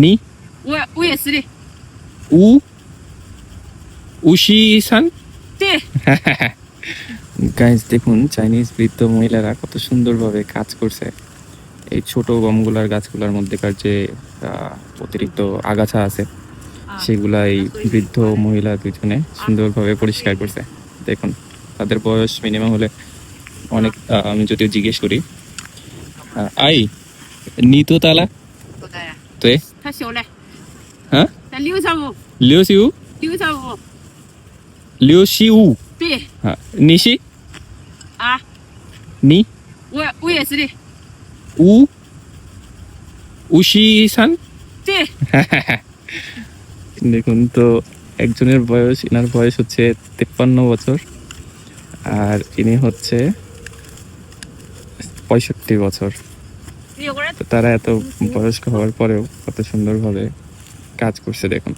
নি 我也是的， উ উশি-সান। 对， গাইস দেখুন চাইনিজ বৃদ্ধ মহিলারা কত সুন্দরভাবে কাজ করছে। এই ছোট গমগুলার গাছগুলোর মধ্যেকার যে অতিরিক্ত আগাছা আছে সেগুলা এই বৃদ্ধ মহিলা দুজনে সুন্দরভাবে পরিষ্কার করছে। দেখুন তাদের বয়স মিনিমাম হলে অনেক আমি যদিও জিজ্ঞেস করি আই নিতো তালা 多大呀？ তো এ 太小了， হ্যাঁ 咱65， লিওসিউ 65， লিওসিউ 对 হ্যাঁ নিশি 啊， নি 我也是的， উ উশি-সান। 对， দেখুন তো একজনের বয়স ইনার বয়স হচ্ছে 53 বছর আর ইনি হচ্ছে 65 বছর। 有个人 তো তারা এত বয়স্ক হওয়ার পরেও কত সুন্দরভাবে কাজ করছে দেখুন।